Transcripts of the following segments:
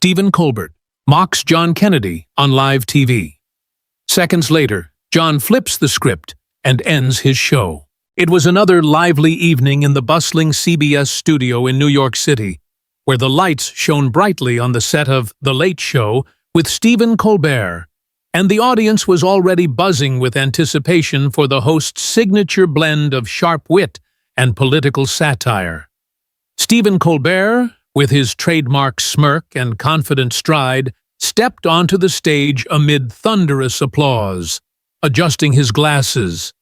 Stephen Colbert mocks John Kennedy on live TV. Seconds later, John flips the script and ends his show. It was another lively evening in the bustling CBS studio in New York City, where the lights shone brightly on the set of The Late Show with Stephen Colbert, and the audience was already buzzing with anticipation for the host's signature blend of sharp wit and political satire. Stephen Colbert, with his trademark smirk and confident stride, stepped onto the stage amid thunderous applause, adjusting his glasses,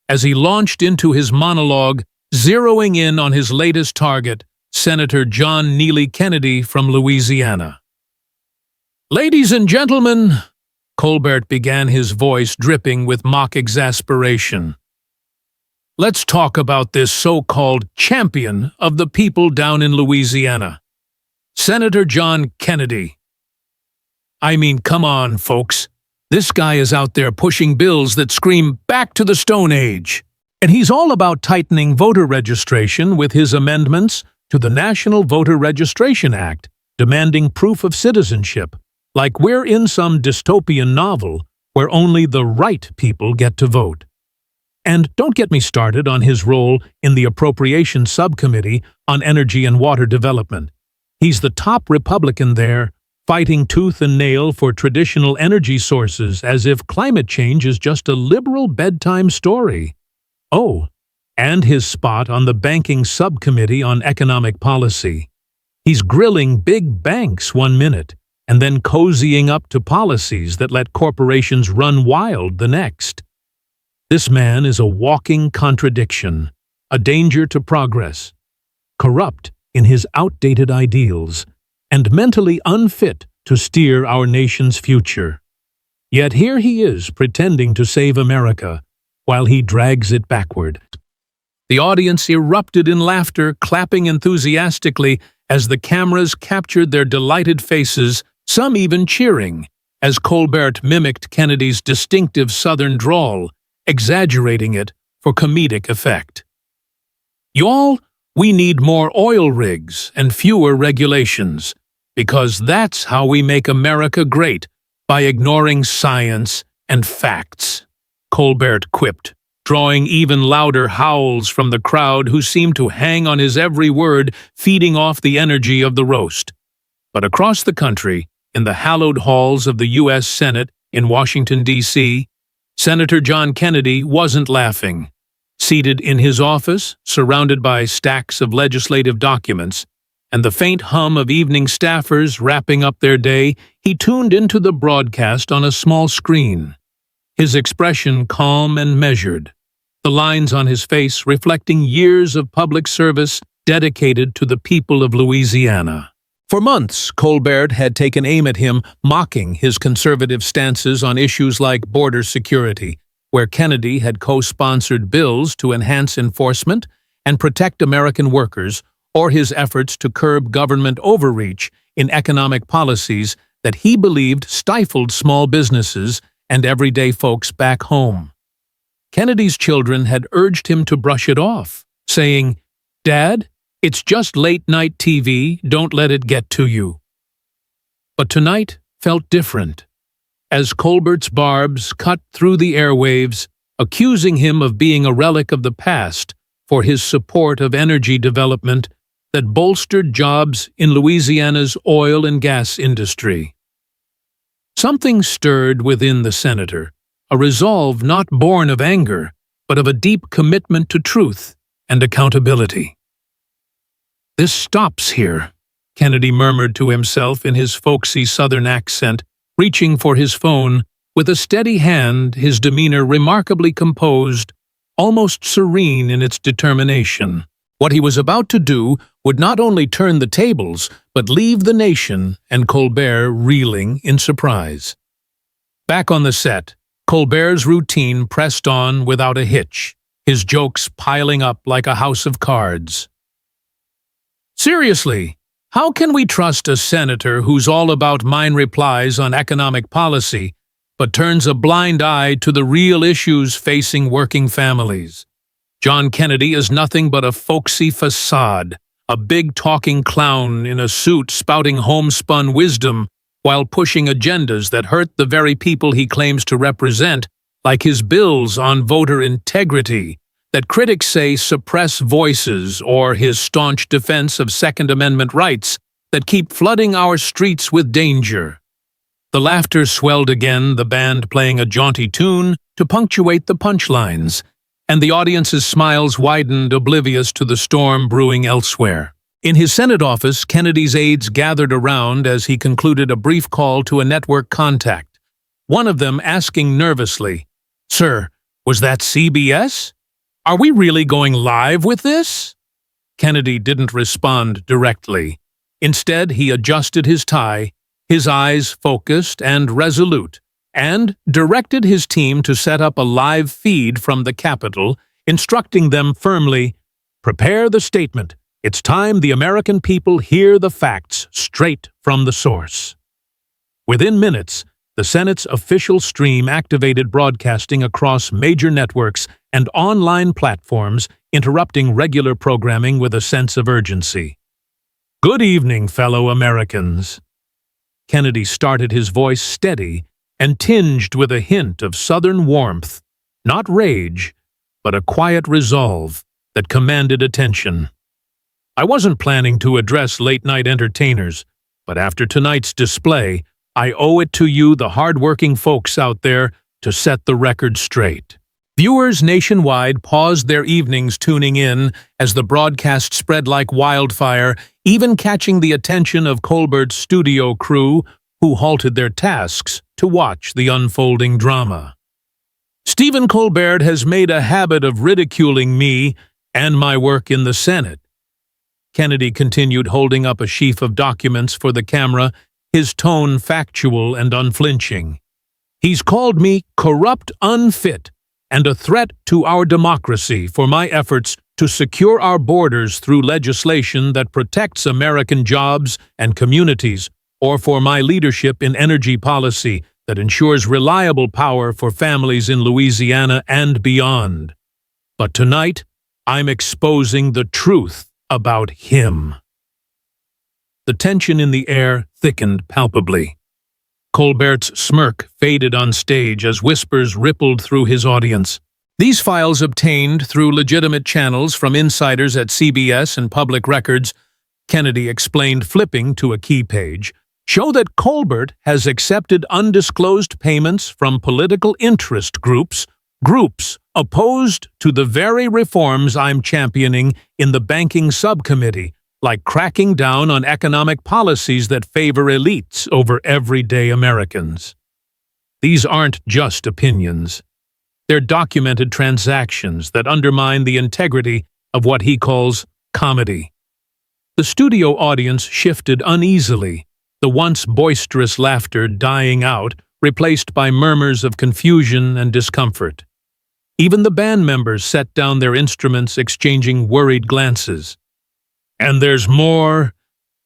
as he launched into his monologue, zeroing in on his latest target, Senator John Neely Kennedy from Louisiana. "Ladies and gentlemen," Colbert began, his voice dripping with mock exasperation, "let's talk about this so-called champion of the people down in Louisiana, Senator John Kennedy. I mean, come on, folks. This guy is out there pushing bills that scream back to the Stone Age. And he's all about tightening voter registration with his amendments to the National Voter Registration Act, demanding proof of citizenship, like we're in some dystopian novel where only the right people get to vote. And don't get me started on his role in the Appropriations Subcommittee on Energy and Water Development. He's the top Republican there, fighting tooth and nail for traditional energy sources as if climate change is just a liberal bedtime story. Oh, and his spot on the Banking Subcommittee on Economic Policy. He's grilling big banks one minute and then cozying up to policies that let corporations run wild the next. This man is a walking contradiction, a danger to progress, corrupt in his outdated ideals, and mentally unfit to steer our nation's future. Yet here he is pretending to save America while he drags it backward. The audience erupted in laughter, clapping enthusiastically as the cameras captured their delighted faces, some even cheering, as Colbert mimicked Kennedy's distinctive Southern drawl, exaggerating it for comedic effect. "Y'all, we need more oil rigs and fewer regulations, because that's how we make America great, by ignoring science and facts," Colbert quipped, drawing even louder howls from the crowd who seemed to hang on his every word, feeding off the energy of the roast. But across the country, in the hallowed halls of the U.S. Senate in Washington, D.C., Senator John Kennedy wasn't laughing. Seated in his office, surrounded by stacks of legislative documents, and the faint hum of evening staffers wrapping up their day, he tuned into the broadcast on a small screen, his expression calm and measured, the lines on his face reflecting years of public service dedicated to the people of Louisiana. For months, Colbert had taken aim at him, mocking his conservative stances on issues like border security, where Kennedy had co-sponsored bills to enhance enforcement and protect American workers, or his efforts to curb government overreach in economic policies that he believed stifled small businesses and everyday folks back home. Kennedy's children had urged him to brush it off, saying, "Dad, it's just late-night TV, don't let it get to you." But tonight felt different, as Colbert's barbs cut through the airwaves, accusing him of being a relic of the past for his support of energy development that bolstered jobs in Louisiana's oil and gas industry. Something stirred within the senator, a resolve not born of anger, but of a deep commitment to truth and accountability. "This stops here," Kennedy murmured to himself in his folksy Southern accent, reaching for his phone, with a steady hand, his demeanor remarkably composed, almost serene in its determination. What he was about to do would not only turn the tables, but leave the nation and Colbert reeling in surprise. Back on the set, Colbert's routine pressed on without a hitch, his jokes piling up like a house of cards. "Seriously, how can we trust a senator who's all about mine replies on economic policy, but turns a blind eye to the real issues facing working families? John Kennedy is nothing but a folksy facade, a big talking clown in a suit spouting homespun wisdom while pushing agendas that hurt the very people he claims to represent, like his bills on voter integrity, that critics say suppress voices, or his staunch defense of Second Amendment rights that keep flooding our streets with danger. The laughter swelled again, the band playing a jaunty tune to punctuate the punchlines, and the audience's smiles widened, oblivious to the storm brewing elsewhere. In his Senate office, Kennedy's aides gathered around as he concluded a brief call to a network contact, one of them asking nervously, "Sir, was that CBS? Are we really going live with this?" Kennedy didn't respond directly. Instead, he adjusted his tie, his eyes focused and resolute, and directed his team to set up a live feed from the Capitol, instructing them firmly, "Prepare the statement. It's time the American people hear the facts straight from the source." Within minutes, the Senate's official stream activated broadcasting across major networks and online platforms, interrupting regular programming with a sense of urgency. "Good evening, fellow Americans." Kennedy started, his voice steady and tinged with a hint of Southern warmth, not rage, but a quiet resolve that commanded attention. "I wasn't planning to address late-night entertainers, but after tonight's display, I owe it to you, the hard-working folks out there, to set the record straight." Viewers nationwide paused their evenings tuning in as the broadcast spread like wildfire, even catching the attention of Colbert's studio crew, who halted their tasks to watch the unfolding drama. "Stephen Colbert has made a habit of ridiculing me and my work in the Senate." Kennedy continued, holding up a sheaf of documents for the camera, his tone factual and unflinching. "He's called me corrupt, unfit, and a threat to our democracy for my efforts to secure our borders through legislation that protects American jobs and communities, or for my leadership in energy policy that ensures reliable power for families in Louisiana and beyond. But tonight, I'm exposing the truth about him." The tension in the air thickened palpably. Colbert's smirk faded on stage as whispers rippled through his audience. These files, obtained through legitimate channels from insiders at CBS and public records, Kennedy explained, flipping to a key page, show that Colbert has accepted undisclosed payments from political interest groups opposed to the very reforms I'm championing in the banking subcommittee, like cracking down on economic policies that favor elites over everyday Americans. These aren't just opinions. They're documented transactions that undermine the integrity of what he calls comedy. The studio audience shifted uneasily, the once boisterous laughter dying out, replaced by murmurs of confusion and discomfort. Even the band members set down their instruments, exchanging worried glances. "And there's more,"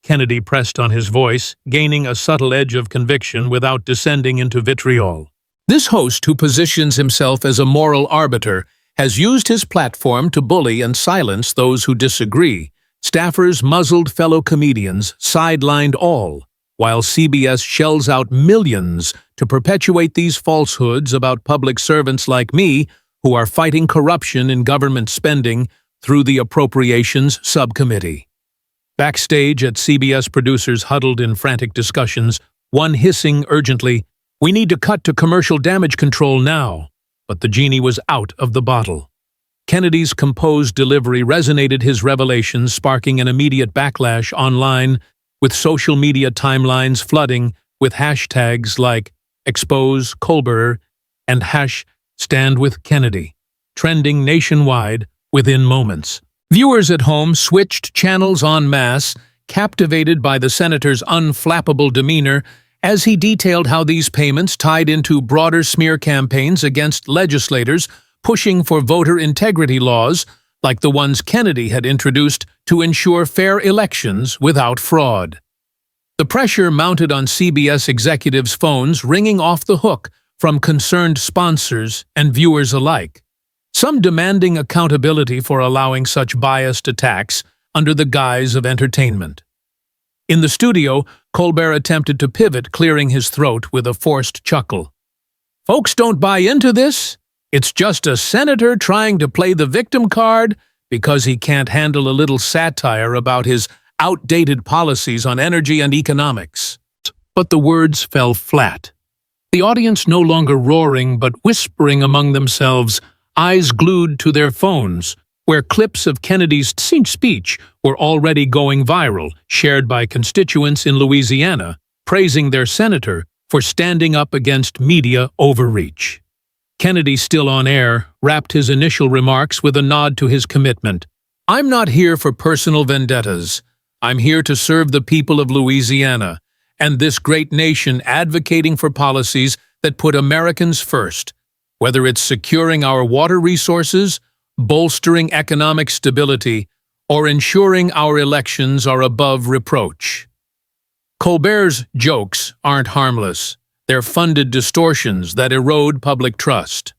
Kennedy pressed on his voice, gaining a subtle edge of conviction without descending into vitriol. This host, who positions himself as a moral arbiter, has used his platform to bully and silence those who disagree. Staffers muzzled fellow comedians, sidelined all, while CBS shells out millions to perpetuate these falsehoods about public servants like me who are fighting corruption in government spending through the Appropriations Subcommittee. Backstage at CBS, producers huddled in frantic discussions, one hissing urgently, "We need to cut to commercial damage control now." But the genie was out of the bottle. Kennedy's composed delivery resonated, his revelations sparking an immediate backlash online, with social media timelines flooding with hashtags like Expose Colbert and #Stand with Kennedy, trending nationwide within moments. Viewers at home switched channels en masse, captivated by the senator's unflappable demeanor as he detailed how these payments tied into broader smear campaigns against legislators pushing for voter integrity laws like the ones Kennedy had introduced to ensure fair elections without fraud. The pressure mounted on CBS executives' phones, ringing off the hook from concerned sponsors and viewers alike, some demanding accountability for allowing such biased attacks, under the guise of entertainment. In the studio, Colbert attempted to pivot, clearing his throat with a forced chuckle. "Folks don't buy into this. It's just a senator trying to play the victim card because he can't handle a little satire about his outdated policies on energy and economics." But the words fell flat. The audience no longer roaring but whispering among themselves, eyes glued to their phones, where clips of Kennedy's speech were already going viral, shared by constituents in Louisiana, praising their senator for standing up against media overreach. Kennedy, still on air, wrapped his initial remarks with a nod to his commitment. "I'm not here for personal vendettas. I'm here to serve the people of Louisiana and this great nation, advocating for policies that put Americans first, whether it's securing our water resources, bolstering economic stability, or ensuring our elections are above reproach." Colbert's jokes aren't harmless. They're funded distortions that erode public trust.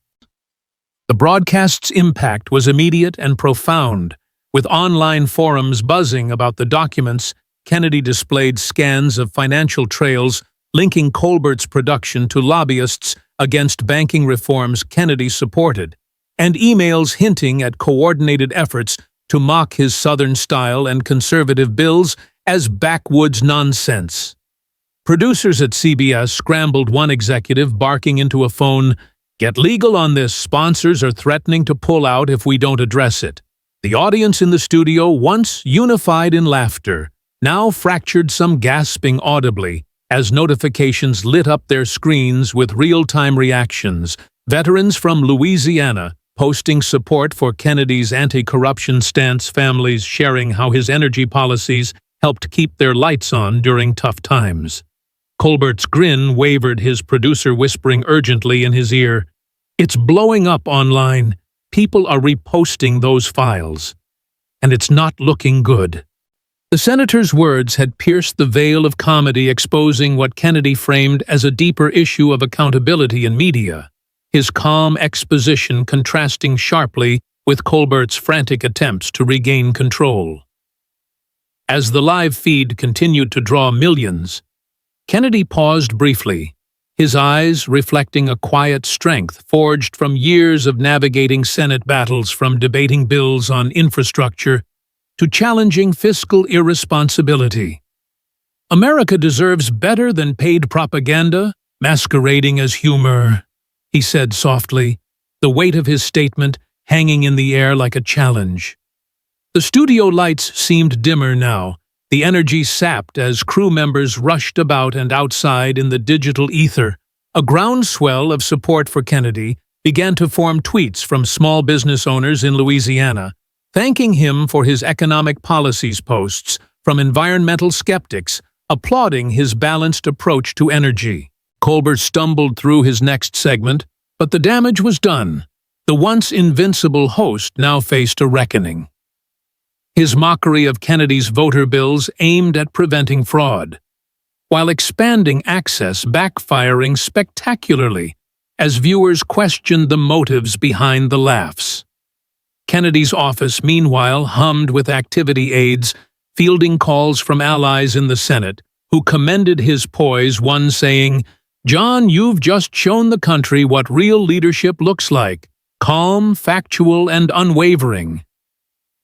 The broadcast's impact was immediate and profound. With online forums buzzing about the documents, Kennedy displayed scans of financial trails linking Colbert's production to lobbyists against banking reforms Kennedy supported, and emails hinting at coordinated efforts to mock his Southern style and conservative bills as backwoods nonsense. Producers at CBS scrambled, one executive barking into a phone, "Get legal on this, sponsors are threatening to pull out if we don't address it." The audience in the studio, once unified in laughter, now fractured, some gasping audibly, as notifications lit up their screens with real-time reactions. Veterans from Louisiana posting support for Kennedy's anti-corruption stance, families sharing how his energy policies helped keep their lights on during tough times. Colbert's grin wavered, his producer whispering urgently in his ear, "It's blowing up online. People are reposting those files. And it's not looking good." The senator's words had pierced the veil of comedy, exposing what Kennedy framed as a deeper issue of accountability in media, his calm exposition contrasting sharply with Colbert's frantic attempts to regain control. As the live feed continued to draw millions, Kennedy paused briefly, his eyes reflecting a quiet strength forged from years of navigating Senate battles, from debating bills on infrastructure to challenging fiscal irresponsibility. "America deserves better than paid propaganda masquerading as humor," he said softly, the weight of his statement hanging in the air like a challenge. The studio lights seemed dimmer now, the energy sapped as crew members rushed about and outside in the digital ether. A groundswell of support for Kennedy began to form, tweets from small business owners in Louisiana, thanking him for his economic policies, posts from environmental skeptics applauding his balanced approach to energy. Colbert stumbled through his next segment, but the damage was done. The once invincible host now faced a reckoning. His mockery of Kennedy's voter bills aimed at preventing fraud, while expanding access backfiring spectacularly as viewers questioned the motives behind the laughs. Kennedy's office, meanwhile, hummed with activity aides, fielding calls from allies in the Senate, who commended his poise, one saying, "John, you've just shown the country what real leadership looks like, calm, factual, and unwavering."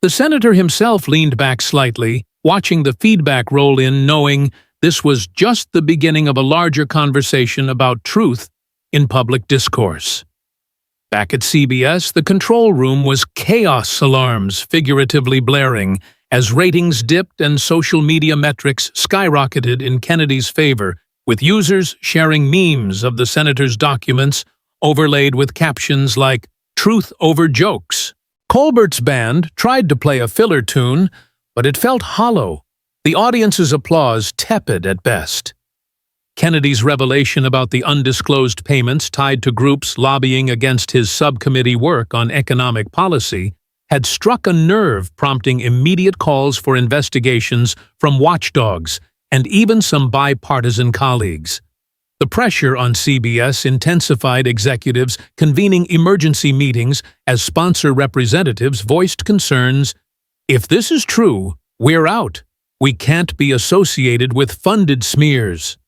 The senator himself leaned back slightly, watching the feedback roll in, knowing this was just the beginning of a larger conversation about truth in public discourse. Back at CBS, the control room was chaos alarms figuratively blaring as ratings dipped and social media metrics skyrocketed in Kennedy's favor, with users sharing memes of the senator's documents overlaid with captions like "Truth over jokes." Colbert's band tried to play a filler tune, but it felt hollow, the audience's applause tepid at best. Kennedy's revelation about the undisclosed payments tied to groups lobbying against his subcommittee work on economic policy had struck a nerve, prompting immediate calls for investigations from watchdogs and even some bipartisan colleagues. The pressure on CBS intensified, executives convening emergency meetings as sponsor representatives voiced concerns. If this is true, "We're out. We can't be associated with funded smears."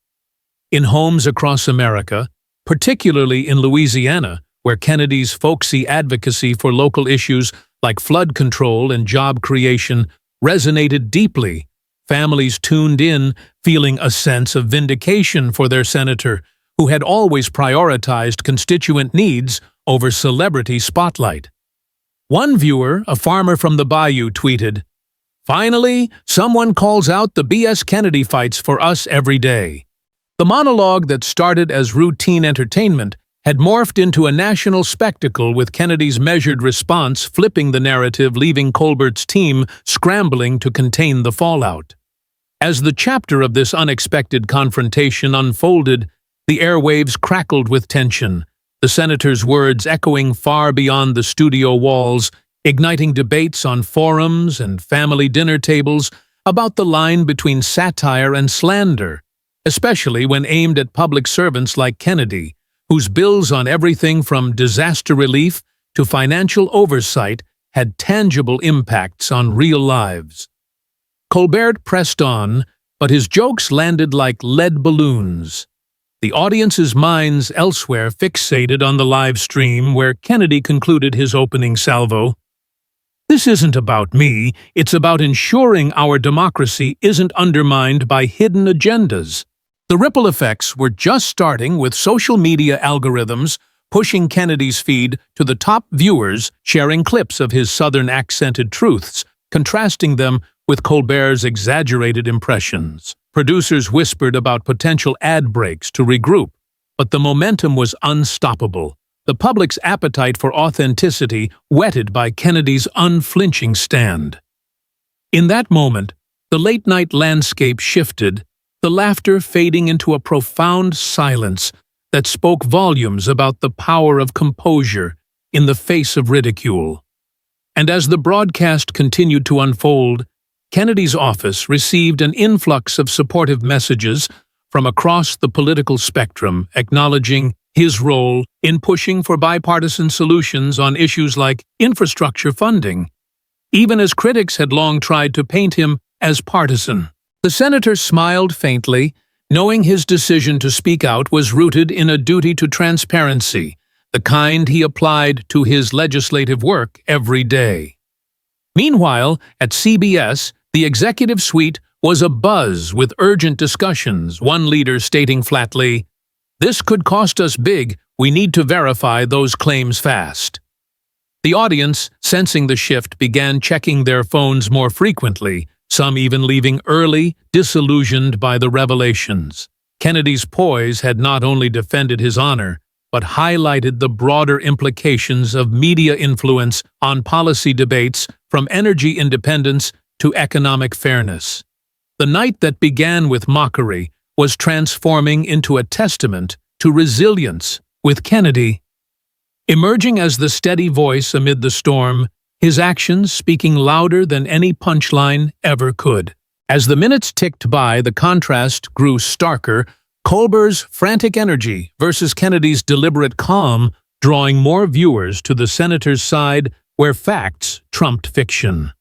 In homes across America, particularly in Louisiana, where Kennedy's folksy advocacy for local issues like flood control and job creation resonated deeply, families tuned in, feeling a sense of vindication for their senator, who had always prioritized constituent needs over celebrity spotlight. One viewer, a farmer from the bayou, tweeted, "Finally, someone calls out the BS Kennedy fights for us every day." The monologue that started as routine entertainment had morphed into a national spectacle, with Kennedy's measured response flipping the narrative, leaving Colbert's team scrambling to contain the fallout. As the chapter of this unexpected confrontation unfolded, the airwaves crackled with tension, the senator's words echoing far beyond the studio walls, igniting debates on forums and family dinner tables about the line between satire and slander, especially when aimed at public servants like Kennedy, whose bills on everything from disaster relief to financial oversight had tangible impacts on real lives. Colbert pressed on, but his jokes landed like lead balloons. The audience's minds elsewhere fixated on the live stream, where Kennedy concluded his opening salvo. "This isn't about me, it's about ensuring our democracy isn't undermined by hidden agendas." The ripple effects were just starting, with social media algorithms pushing Kennedy's feed to the top viewers, sharing clips of his Southern-accented truths, contrasting them with Colbert's exaggerated impressions. Producers whispered about potential ad breaks to regroup, but the momentum was unstoppable, the public's appetite for authenticity whetted by Kennedy's unflinching stand. In that moment, the late-night landscape shifted, the laughter fading into a profound silence that spoke volumes about the power of composure in the face of ridicule. And as the broadcast continued to unfold, Kennedy's office received an influx of supportive messages from across the political spectrum, acknowledging his role in pushing for bipartisan solutions on issues like infrastructure funding, even as critics had long tried to paint him as partisan. The senator smiled faintly, knowing his decision to speak out was rooted in a duty to transparency, the kind he applied to his legislative work every day. Meanwhile, at CBS, the executive suite was abuzz with urgent discussions, one leader stating flatly, "This could cost us big, we need to verify those claims fast." The audience, sensing the shift, began checking their phones more frequently, some even leaving early, disillusioned by the revelations. Kennedy's poise had not only defended his honor, but highlighted the broader implications of media influence on policy debates, from energy independence to economic fairness. The night that began with mockery was transforming into a testament to resilience, with Kennedy emerging as the steady voice amid the storm, his actions speaking louder than any punchline ever could. As the minutes ticked by, the contrast grew starker, Colbert's frantic energy versus Kennedy's deliberate calm, drawing more viewers to the senator's side where facts trumped fiction.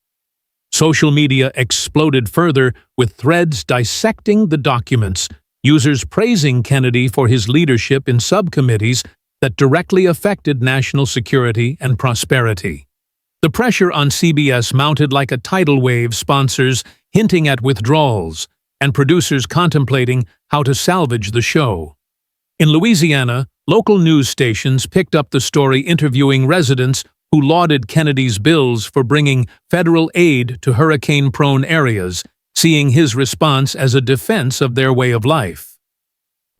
Social media exploded further, with threads dissecting the documents, users praising Kennedy for his leadership in subcommittees that directly affected national security and prosperity. The pressure on CBS mounted like a tidal wave, sponsors hinting at withdrawals, and producers contemplating how to salvage the show. In Louisiana, local news stations picked up the story, interviewing residents who lauded Kennedy's bills for bringing federal aid to hurricane-prone areas, seeing his response as a defense of their way of life.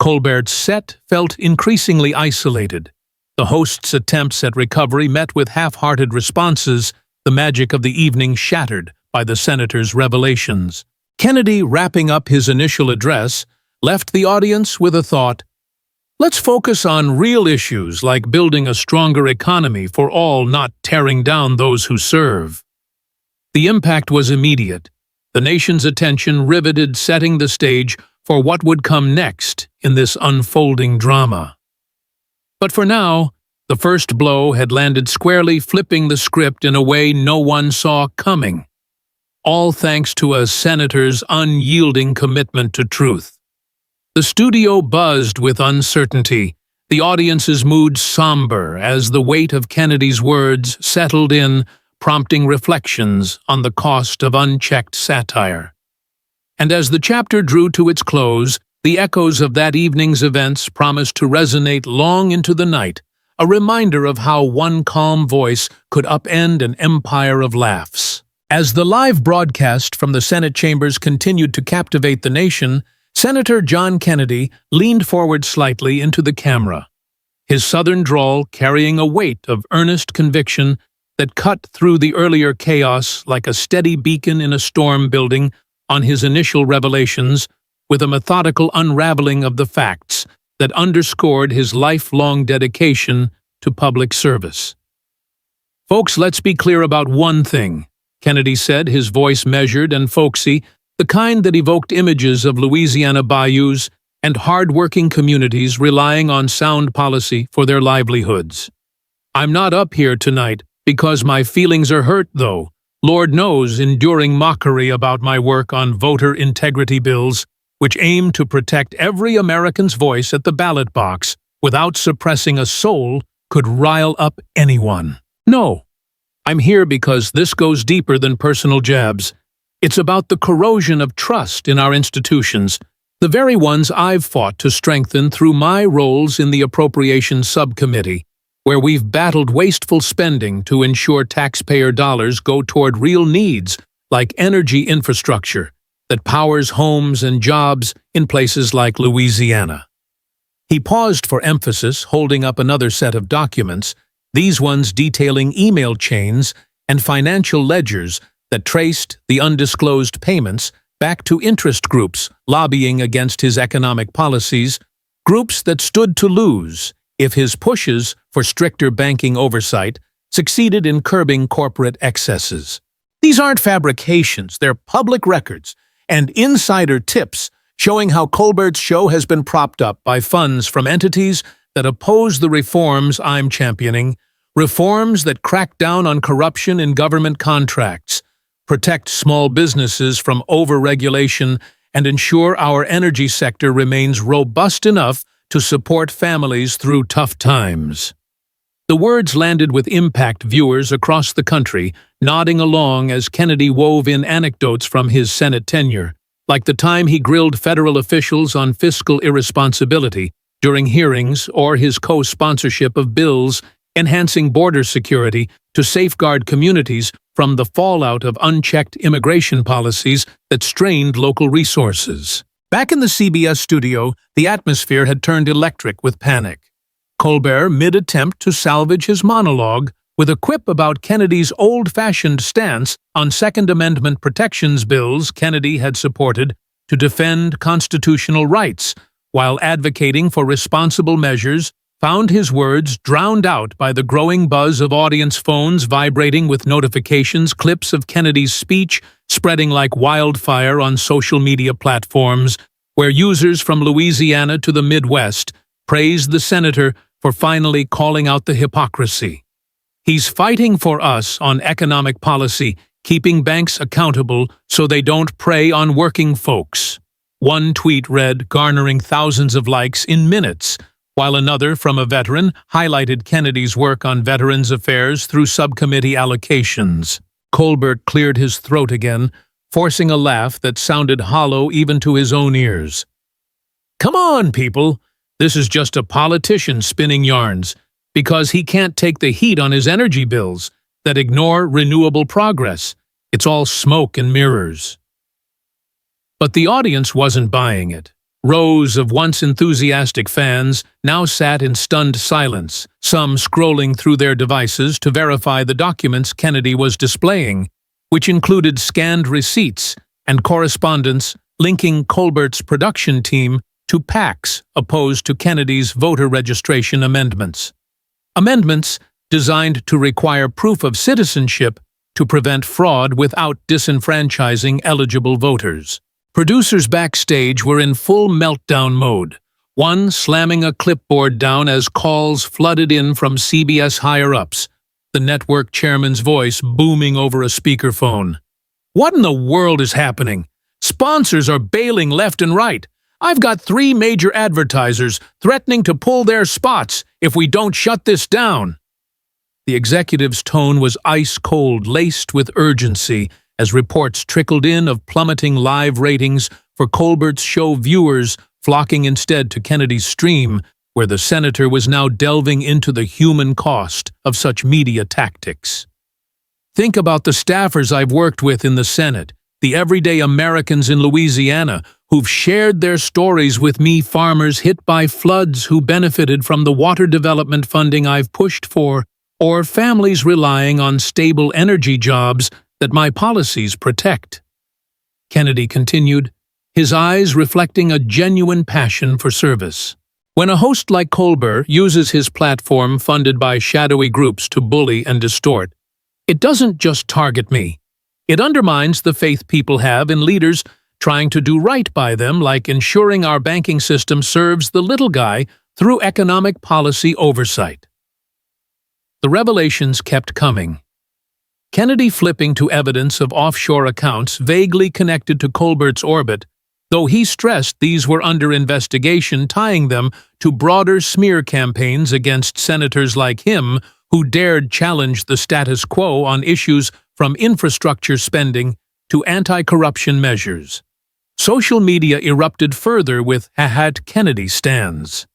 Colbert's set felt increasingly isolated. The host's attempts at recovery met with half-hearted responses, the magic of the evening shattered by the senator's revelations. Kennedy, wrapping up his initial address, left the audience with a thought: "Let's focus on real issues like building a stronger economy for all, not tearing down those who serve." The impact was immediate, the nation's attention riveted, setting the stage for what would come next in this unfolding drama. But for now, the first blow had landed squarely, flipping the script in a way no one saw coming. all thanks to a senator's unyielding commitment to truth. The studio buzzed with uncertainty, the audience's mood somber as the weight of Kennedy's words settled in, prompting reflections on the cost of unchecked satire. And as the chapter drew to its close, the echoes of that evening's events promised to resonate long into the night, a reminder of how one calm voice could upend an empire of laughs. As the live broadcast from the Senate chambers continued to captivate the nation, Senator John Kennedy leaned forward slightly into the camera, his southern drawl carrying a weight of earnest conviction that cut through the earlier chaos like a steady beacon in a storm building on his initial revelations, with a methodical unraveling of the facts that underscored his lifelong dedication to public service. "Folks, let's be clear about one thing," Kennedy said, his voice measured and folksy, the kind that evoked images of Louisiana bayous and hard-working communities relying on sound policy for their livelihoods. "I'm not up here tonight because my feelings are hurt, though. Lord knows, enduring mockery about my work on voter integrity bills, which aim to protect every American's voice at the ballot box without suppressing a soul, could rile up anyone. No, I'm here because this goes deeper than personal jabs. It's about the corrosion of trust in our institutions, the very ones I've fought to strengthen through my roles in the Appropriations Subcommittee, where we've battled wasteful spending to ensure taxpayer dollars go toward real needs like energy infrastructure that powers homes and jobs in places like Louisiana." He paused for emphasis, holding up another set of documents, these ones detailing email chains and financial ledgers that traced the undisclosed payments back to interest groups lobbying against his economic policies, groups that stood to lose if his pushes for stricter banking oversight succeeded in curbing corporate excesses. These aren't fabrications, they're public records and insider tips showing how Colbert's show has been propped up by funds from entities that oppose the reforms I'm championing, reforms that crack down on corruption in government contracts, protect small businesses from over-regulation, and ensure our energy sector remains robust enough to support families through tough times. The words landed with impact viewers across the country, nodding along as Kennedy wove in anecdotes from his Senate tenure, like the time he grilled federal officials on fiscal irresponsibility during hearings or his co-sponsorship of bills enhancing border security to safeguard communities from the fallout of unchecked immigration policies that strained local resources. Back in the CBS studio, the atmosphere had turned electric with panic. Colbert, mid-attempt to salvage his monologue, with a quip about Kennedy's old-fashioned stance on Second Amendment protections bills Kennedy had supported to defend constitutional rights, while advocating for responsible measures, found his words drowned out by the growing buzz of audience phones vibrating with notifications, clips of Kennedy's speech spreading like wildfire on social media platforms, where users from Louisiana to the Midwest praised the senator for finally calling out the hypocrisy. "He's fighting for us on economic policy, keeping banks accountable so they don't prey on working folks." One tweet read, garnering thousands of likes in minutes, while another from a veteran highlighted Kennedy's work on veterans affairs through subcommittee allocations. Colbert cleared his throat again, forcing a laugh that sounded hollow even to his own ears. "Come on, people! This is just a politician spinning yarns, because he can't take the heat on his energy bills that ignore renewable progress. It's all smoke and mirrors." But the audience wasn't buying it. Rows of once enthusiastic fans now sat in stunned silence, some scrolling through their devices to verify the documents Kennedy was displaying, which included scanned receipts and correspondence linking Colbert's production team to PACs opposed to Kennedy's voter registration amendments. Amendments designed to require proof of citizenship to prevent fraud without disenfranchising eligible voters. Producers backstage were in full meltdown mode, one slamming a clipboard down as calls flooded in from CBS higher-ups, the network chairman's voice booming over a speakerphone. What in the world is happening? Sponsors are bailing left and right. I've got 3 major advertisers threatening to pull their spots if we don't shut this down." The executive's tone was ice-cold, laced with urgency, as reports trickled in of plummeting live ratings for Colbert's show, viewers flocking instead to Kennedy's stream, where the senator was now delving into the human cost of such media tactics. "Think about the staffers I've worked with in the Senate, the everyday Americans in Louisiana who've shared their stories with me, farmers hit by floods who benefited from the water development funding I've pushed for, or families relying on stable energy jobs that my policies protect." Kennedy continued, his eyes reflecting a genuine passion for service. "When a host like Colbert uses his platform funded by shadowy groups to bully and distort, it doesn't just target me. It undermines the faith people have in leaders trying to do right by them, like ensuring our banking system serves the little guy through economic policy oversight." The revelations kept coming. Kennedy flipping to evidence of offshore accounts vaguely connected to Colbert's orbit, though he stressed these were under investigation, tying them to broader smear campaigns against senators like him who dared challenge the status quo on issues from infrastructure spending to anti-corruption measures. Social media erupted further with #Kennedy stands.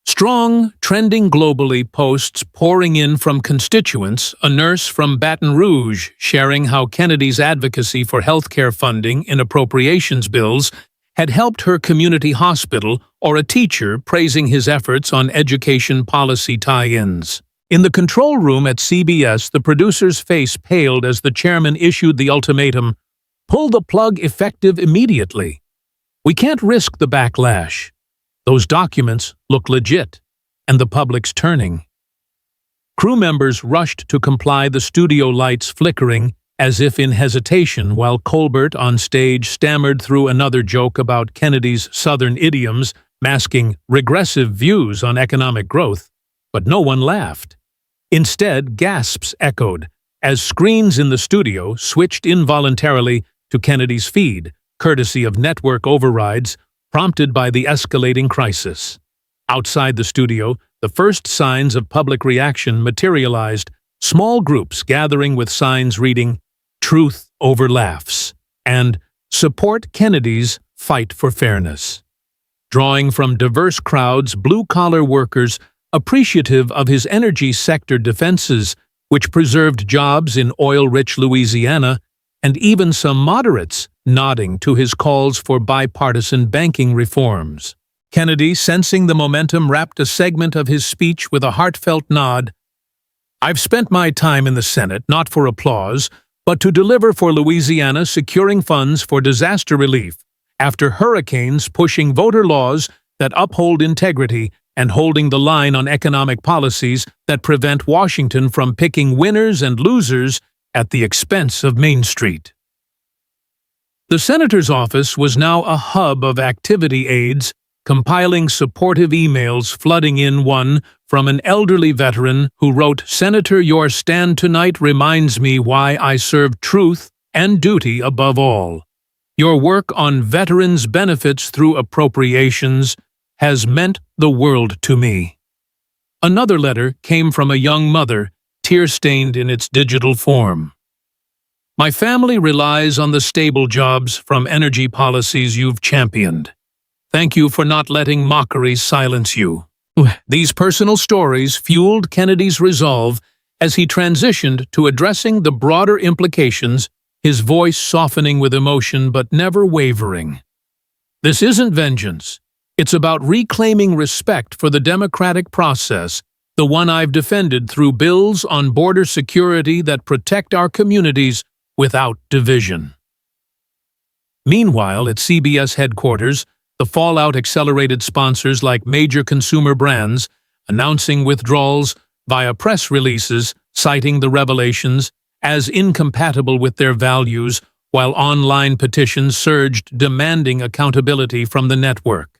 Strong, trending globally posts pouring in from constituents, a nurse from Baton Rouge sharing how Kennedy's advocacy for healthcare funding in appropriations bills had helped her community hospital, or a teacher praising his efforts on education policy tie-ins. In the control room at CBS, the producer's face paled as the chairman issued the ultimatum, "Pull the plug effective immediately. We can't risk the backlash. Those documents look legit, and the public's turning." Crew members rushed to comply, the studio lights flickering, as if in hesitation, while Colbert on stage stammered through another joke about Kennedy's Southern idioms, masking regressive views on economic growth. But no one laughed. Instead, gasps echoed, as screens in the studio switched involuntarily to Kennedy's feed, courtesy of network overrides, prompted by the escalating crisis. Outside the studio, the first signs of public reaction materialized, small groups gathering with signs reading, "Truth over laughs," and "Support Kennedy's fight for fairness." Drawing from diverse crowds, blue-collar workers appreciative of his energy sector defenses, which preserved jobs in oil-rich Louisiana, and even some moderates nodding to his calls for bipartisan banking reforms. Kennedy, sensing the momentum, wrapped a segment of his speech with a heartfelt nod. "I've spent my time in the Senate not for applause, but to deliver for Louisiana, securing funds for disaster relief, after hurricanes, pushing voter laws that uphold integrity, and holding the line on economic policies that prevent Washington from picking winners and losers at the expense of Main Street." The senator's office was now a hub of activity aides, compiling supportive emails, flooding in one from an elderly veteran who wrote, "Senator, your stand tonight reminds me why I serve truth and duty above all. Your work on veterans' benefits through appropriations has meant the world to me." Another letter came from a young mother, tear-stained in its digital form. "My family relies on the stable jobs from energy policies you've championed. Thank you for not letting mockery silence you." These personal stories fueled Kennedy's resolve as he transitioned to addressing the broader implications, his voice softening with emotion but never wavering. "This isn't vengeance. It's about reclaiming respect for the democratic process, the one I've defended through bills on border security that protect our communities without division." Meanwhile, at CBS headquarters, the fallout accelerated, sponsors like major consumer brands announcing withdrawals via press releases, citing the revelations as incompatible with their values, while online petitions surged demanding accountability from the network.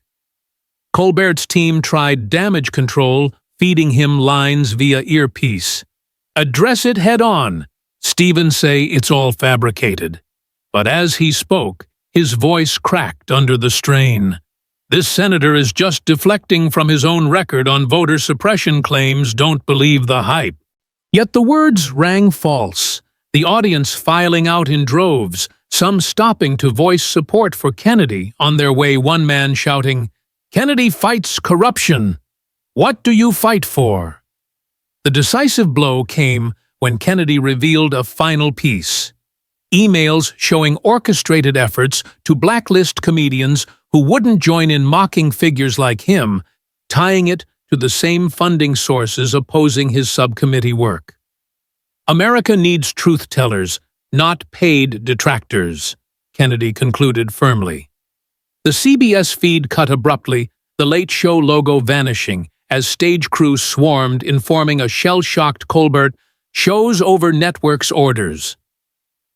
Colbert's team tried damage control, feeding him lines via earpiece. "Address it head-on. Stephen say it's all fabricated. But as he spoke, his voice cracked under the strain. This senator is just deflecting from his own record on voter suppression claims. Don't believe the hype. Yet the words rang false, the audience filing out in droves, some stopping to voice support for Kennedy on their way, one man shouting, "Kennedy fights corruption. What do you fight for?" The decisive blow came when Kennedy revealed a final piece. Emails showing orchestrated efforts to blacklist comedians who wouldn't join in mocking figures like him, tying it to the same funding sources opposing his subcommittee work. America needs truth-tellers, not paid detractors, Kennedy concluded firmly. The CBS feed cut abruptly, the Late Show logo vanishing, as stage crew swarmed, informing a shell-shocked Colbert, "Show's over network's orders."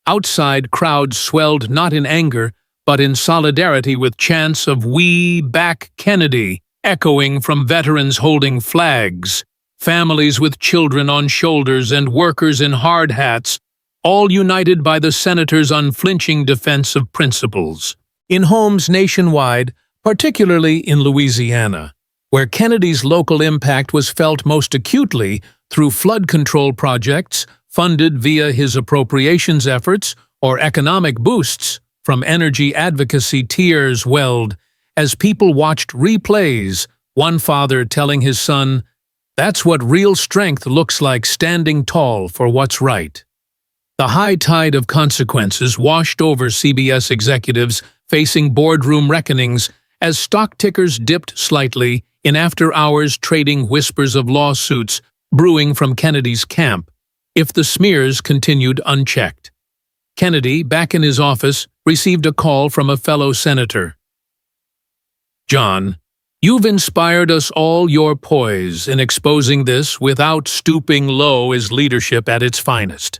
Outside, crowds swelled not in anger, but in solidarity with chants of "We back Kennedy," echoing from veterans holding flags, families with children on shoulders and workers in hard hats, all united by the senator's unflinching defense of principles. In homes nationwide, particularly in Louisiana, where Kennedy's local impact was felt most acutely through flood control projects funded via his appropriations efforts or economic boosts from energy advocacy, tears welled as people watched replays, one father telling his son, "That's what real strength looks like, standing tall for what's right." The high tide of consequences washed over CBS executives facing boardroom reckonings as stock tickers dipped slightly in after-hours trading whispers of lawsuits brewing from Kennedy's camp if the smears continued unchecked. Kennedy, back in his office, received a call from a fellow senator. "John, you've inspired us all. Your poise in exposing this without stooping low is leadership at its finest."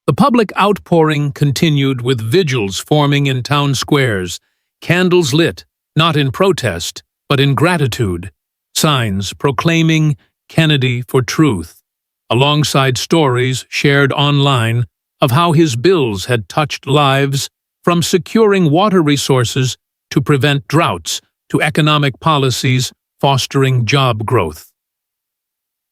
The public outpouring continued with vigils forming in town squares, candles lit, not in protest, but in gratitude, signs proclaiming Kennedy for truth, alongside stories shared online of how his bills had touched lives, from securing water resources to prevent droughts to economic policies fostering job growth.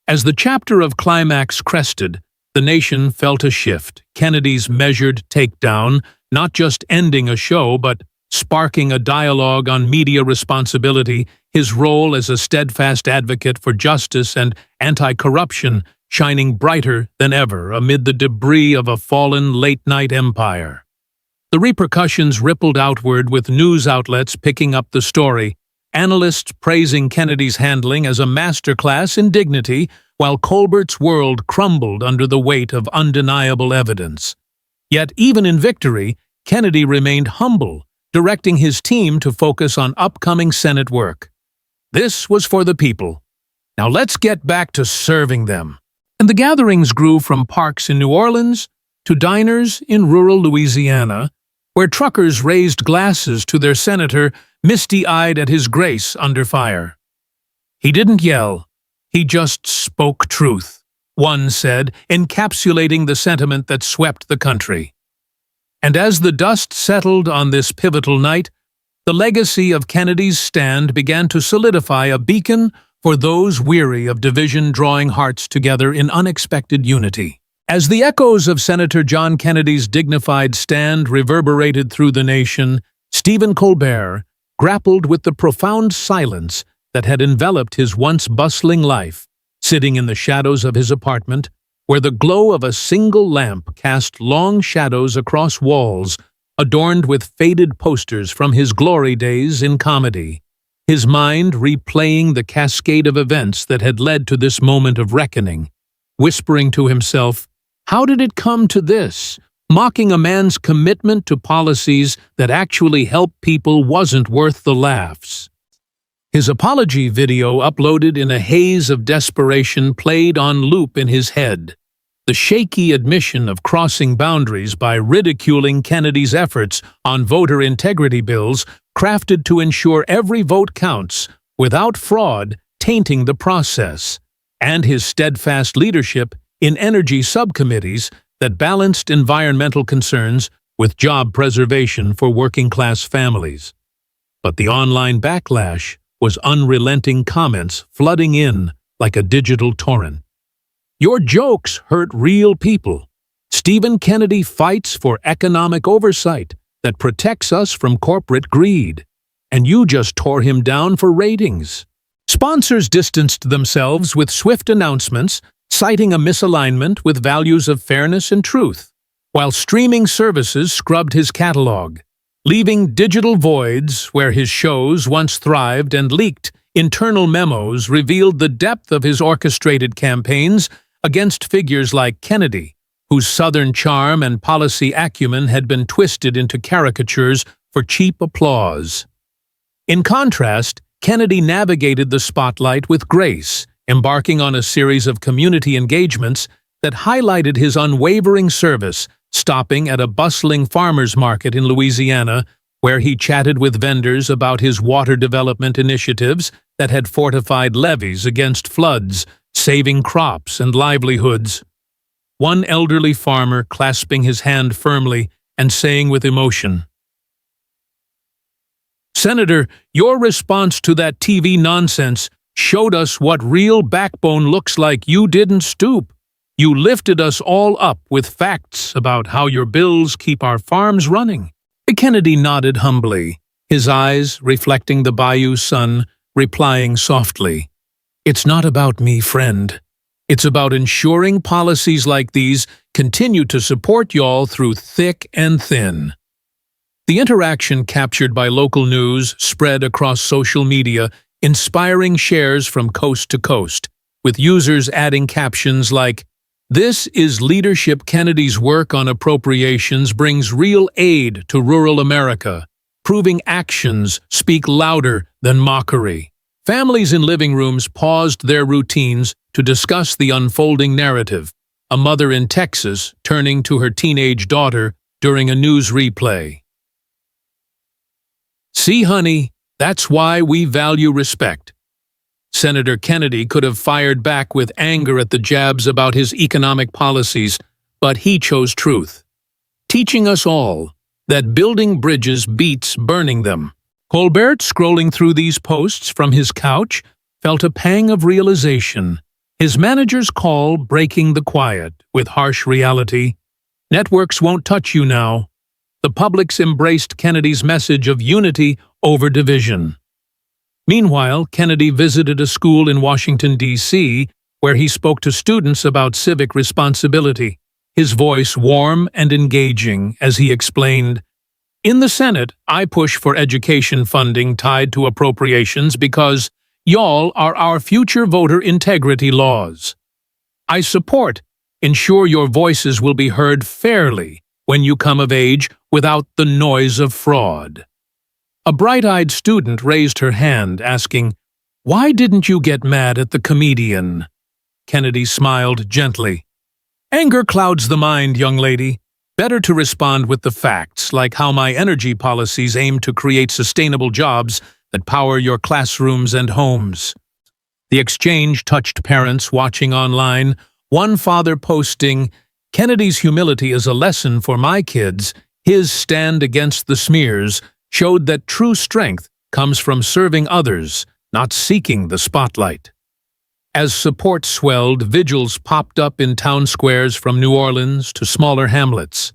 As the chapter of climax crested, the nation felt a shift, Kennedy's measured takedown, not just ending a show but sparking a dialogue on media responsibility, his role as a steadfast advocate for justice and anti-corruption shining brighter than ever amid the debris of a fallen late-night empire. The repercussions rippled outward, with news outlets picking up the story, analysts praising Kennedy's handling as a masterclass in dignity, while Colbert's world crumbled under the weight of undeniable evidence. Yet even in victory, Kennedy remained humble, directing his team to focus on upcoming Senate work. This was for the people. Now let's get back to serving them. And the gatherings grew from parks in New Orleans to diners in rural Louisiana, where truckers raised glasses to their senator, misty-eyed at his grace under fire. "He didn't yell. He just spoke truth," one said, encapsulating the sentiment that swept the country. And as the dust settled on this pivotal night, the legacy of Kennedy's stand began to solidify, a beacon for those weary of division, drawing hearts together in unexpected unity. As the echoes of Senator John Kennedy's dignified stand reverberated through the nation, Stephen Colbert grappled with the profound silence that had enveloped his once bustling life, sitting in the shadows of his apartment, where the glow of a single lamp cast long shadows across walls adorned with faded posters from his glory days in comedy, his mind replaying the cascade of events that had led to this moment of reckoning, whispering to himself, "How did it come to this?" Mocking a man's commitment to policies that actually help people wasn't worth the laughs. His apology video, uploaded in a haze of desperation, played on loop in his head. The shaky admission of crossing boundaries by ridiculing Kennedy's efforts on voter integrity bills crafted to ensure every vote counts, without fraud tainting the process, and his steadfast leadership in energy subcommittees that balanced environmental concerns with job preservation for working-class families. But the online backlash was unrelenting comments flooding in like a digital torrent. Your jokes hurt real people. Stephen Kennedy fights for economic oversight that protects us from corporate greed. And you just tore him down for ratings. Sponsors distanced themselves with swift announcements, citing a misalignment with values of fairness and truth, while streaming services scrubbed his catalog, leaving digital voids where his shows once thrived, and leaked internal memos revealed the depth of his orchestrated campaigns against figures like Kennedy, whose Southern charm and policy acumen had been twisted into caricatures for cheap applause. In contrast, Kennedy navigated the spotlight with grace, embarking on a series of community engagements that highlighted his unwavering service, stopping at a bustling farmers market in Louisiana, where he chatted with vendors about his water development initiatives that had fortified levees against floods, saving crops and livelihoods. One elderly farmer clasping his hand firmly and saying with emotion, "Senator, your response to that TV nonsense showed us what real backbone looks like. You didn't stoop. You lifted us all up with facts about how your bills keep our farms running." Kennedy nodded humbly, his eyes reflecting the bayou sun, replying softly, "It's not about me, friend. It's about ensuring policies like these continue to support y'all through thick and thin." The interaction captured by local news spread across social media, inspiring shares from coast to coast, with users adding captions like, "This is leadership. Kennedy's work on appropriations brings real aid to rural America, proving actions speak louder than mockery." Families in living rooms paused their routines to discuss the unfolding narrative, a mother in Texas turning to her teenage daughter during a news replay. "See, honey, that's why we value respect." Senator Kennedy could have fired back with anger at the jabs about his economic policies, but he chose truth, teaching us all that building bridges beats burning them. Colbert, scrolling through these posts from his couch, felt a pang of realization. His manager's call breaking the quiet with harsh reality. Networks won't touch you now. The public's embraced Kennedy's message of unity over division. Meanwhile, Kennedy visited a school in Washington, D.C., where he spoke to students about civic responsibility, his voice warm and engaging as he explained, "In the Senate, I push for education funding tied to appropriations because y'all are our future voter integrity laws. I support ensure your voices will be heard fairly when you come of age without the noise of fraud." A bright-eyed student raised her hand, asking, "Why didn't you get mad at the comedian?" Kennedy smiled gently. "Anger clouds the mind, young lady. Better to respond with the facts, like how my energy policies aim to create sustainable jobs that power your classrooms and homes." The exchange touched parents watching online, one father posting, "Kennedy's humility is a lesson for my kids. His stand against the smears showed that true strength comes from serving others, not seeking the spotlight." As support swelled, vigils popped up in town squares from New Orleans to smaller hamlets,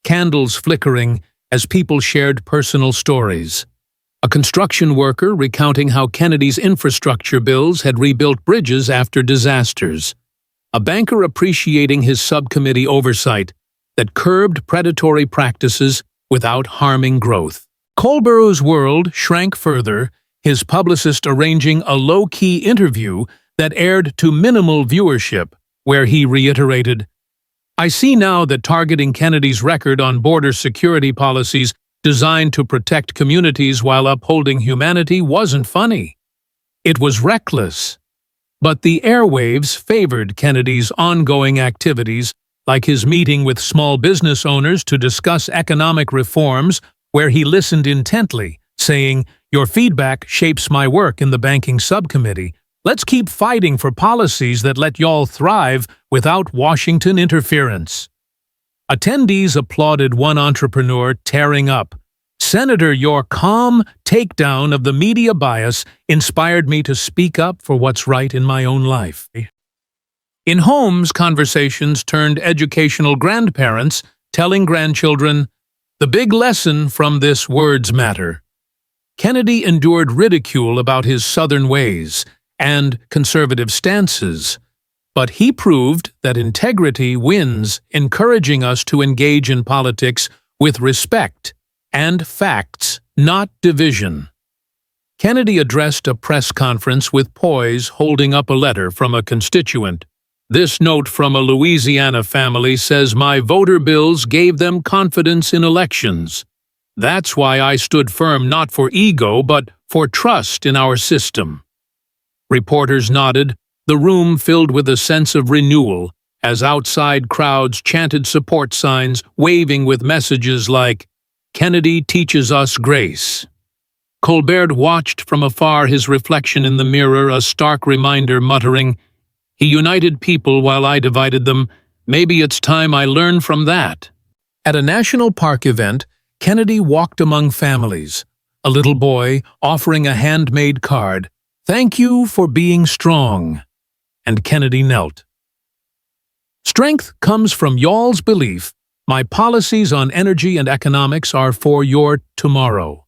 candles flickering as people shared personal stories. A construction worker recounting how Kennedy's infrastructure bills had rebuilt bridges after disasters. A banker appreciating his subcommittee oversight that curbed predatory practices without harming growth. Colbert's world shrank further, his publicist arranging a low-key interview that aired to minimal viewership, where he reiterated, "I see now that targeting Kennedy's record on border security policies designed to protect communities while upholding humanity wasn't funny. It was reckless." But the airwaves favored Kennedy's ongoing activities, like his meeting with small business owners to discuss economic reforms, where he listened intently, saying, "Your feedback shapes my work in the banking subcommittee. Let's keep fighting for policies that let y'all thrive without Washington interference." Attendees applauded one entrepreneur tearing up. "Senator, your calm takedown of the media bias inspired me to speak up for what's right in my own life." In homes, conversations turned educational grandparents telling grandchildren, "The big lesson from this: words matter." Kennedy endured ridicule about his Southern ways and conservative stances, but he proved that integrity wins, encouraging us to engage in politics with respect and facts, not division. Kennedy addressed a press conference with poise, holding up a letter from a constituent. "This note from a Louisiana family says my voter bills gave them confidence in elections. That's why I stood firm, not for ego, but for trust in our system." Reporters nodded, the room filled with a sense of renewal, as outside crowds chanted support signs, waving with messages like, "Kennedy teaches us grace." Colbert watched from afar, his reflection in the mirror, a stark reminder, muttering, "He united people while I divided them. Maybe it's time I learn from that." At a national park event, Kennedy walked among families, a little boy offering a handmade card, "Thank you for being strong," and Kennedy knelt. "Strength comes from y'all's belief. My policies on energy and economics are for your tomorrow."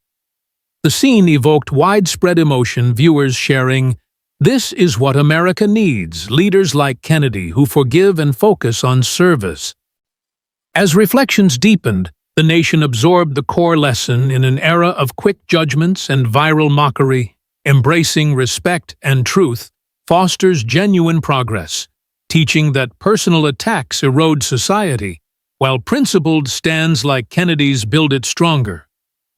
The scene evoked widespread emotion, viewers sharing, "This is what America needs, leaders like Kennedy who forgive and focus on service." As reflections deepened, the nation absorbed the core lesson in an era of quick judgments and viral mockery. Embracing respect and truth fosters genuine progress, teaching that personal attacks erode society, while principled stands like Kennedy's build it stronger.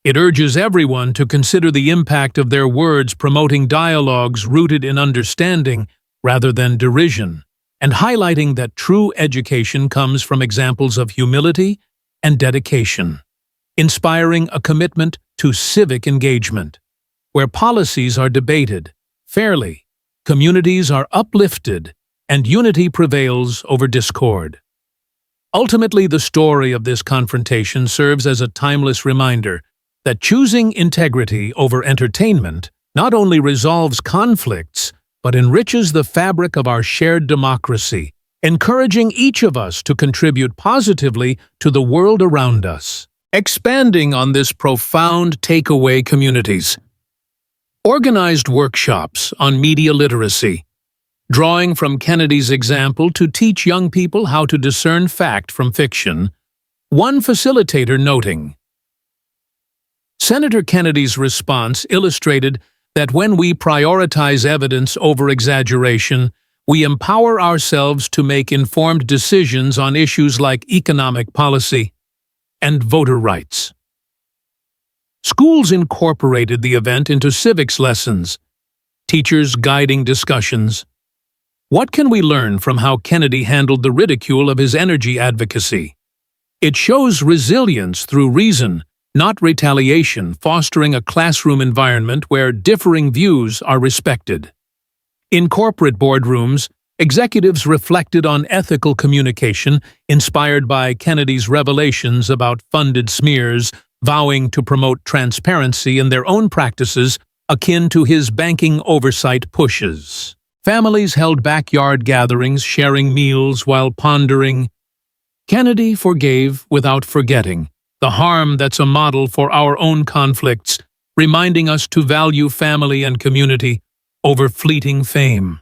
It urges everyone to consider the impact of their words, promoting dialogues rooted in understanding rather than derision, and highlighting that true education comes from examples of humility and dedication, inspiring a commitment to civic engagement. Where policies are debated fairly, communities are uplifted, and unity prevails over discord. Ultimately, the story of this confrontation serves as a timeless reminder that choosing integrity over entertainment not only resolves conflicts, but enriches the fabric of our shared democracy, encouraging each of us to contribute positively to the world around us. Expanding on this profound takeaway, communities organized workshops on media literacy, drawing from Kennedy's example to teach young people how to discern fact from fiction, one facilitator noting, "Senator Kennedy's response illustrated that when we prioritize evidence over exaggeration, we empower ourselves to make informed decisions on issues like economic policy and voter rights." Schools incorporated the event into civics lessons, teachers guiding discussions. What can we learn from how Kennedy handled the ridicule of his energy advocacy? It shows resilience through reason, not retaliation, fostering a classroom environment where differing views are respected. In corporate boardrooms, executives reflected on ethical communication, inspired by Kennedy's revelations about funded smears, vowing to promote transparency in their own practices, akin to his banking oversight pushes. Families held backyard gatherings, sharing meals while pondering. Kennedy forgave without forgetting, the harm that's a model for our own conflicts, reminding us to value family and community over fleeting fame.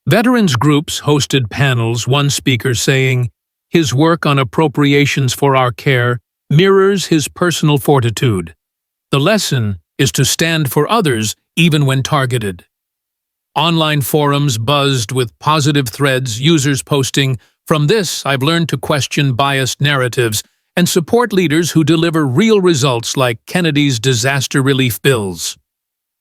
Veterans groups hosted panels, one speaker saying, "His work on appropriations for our care mirrors his personal fortitude. The lesson is to stand for others even when targeted." Online forums buzzed with positive threads, users posting, "From this, I've learned to question biased narratives and support leaders who deliver real results like Kennedy's disaster relief bills."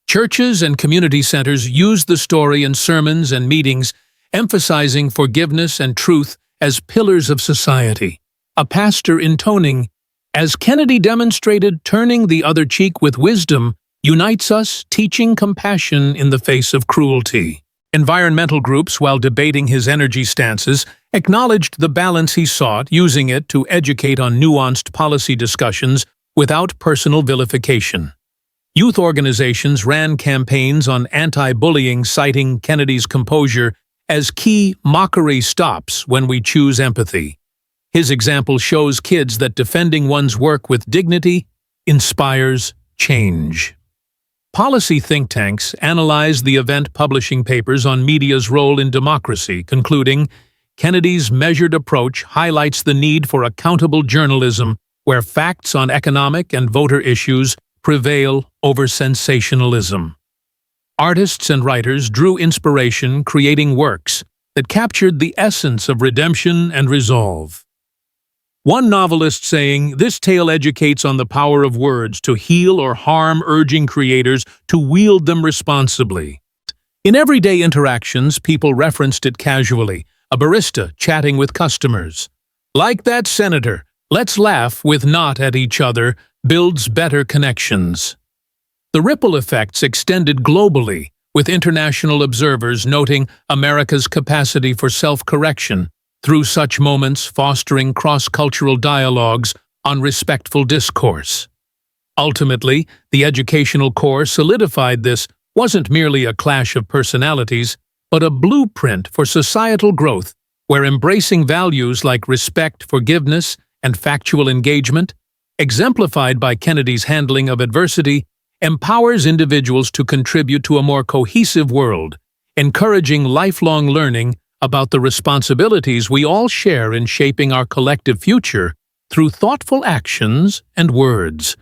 Churches and community centers used the story in sermons and meetings, emphasizing forgiveness and truth as pillars of society. A pastor intoning, "As Kennedy demonstrated, turning the other cheek with wisdom unites us, teaching compassion in the face of cruelty." Environmental groups, while debating his energy stances, acknowledged the balance he sought, using it to educate on nuanced policy discussions without personal vilification. Youth organizations ran campaigns on anti-bullying, citing Kennedy's composure as key mockery stops when we choose empathy. His example shows kids that defending one's work with dignity inspires change. Policy think tanks analyzed the event, publishing papers on media's role in democracy, concluding, Kennedy's measured approach highlights the need for accountable journalism where facts on economic and voter issues prevail over sensationalism. Artists and writers drew inspiration, creating works that captured the essence of redemption and resolve. One novelist saying, "This tale educates on the power of words to heal or harm, urging creators to wield them responsibly." In everyday interactions, people referenced it casually, a barista chatting with customers. Like that senator, let's laugh with not at each other, builds better connections. The ripple effects extended globally, with international observers noting America's capacity for self-correction, through such moments fostering cross-cultural dialogues on respectful discourse. Ultimately, the educational core solidified this wasn't merely a clash of personalities, but a blueprint for societal growth, where embracing values like respect, forgiveness, and factual engagement, exemplified by Kennedy's handling of adversity, empowers individuals to contribute to a more cohesive world, encouraging lifelong learning about the responsibilities we all share in shaping our collective future through thoughtful actions and words.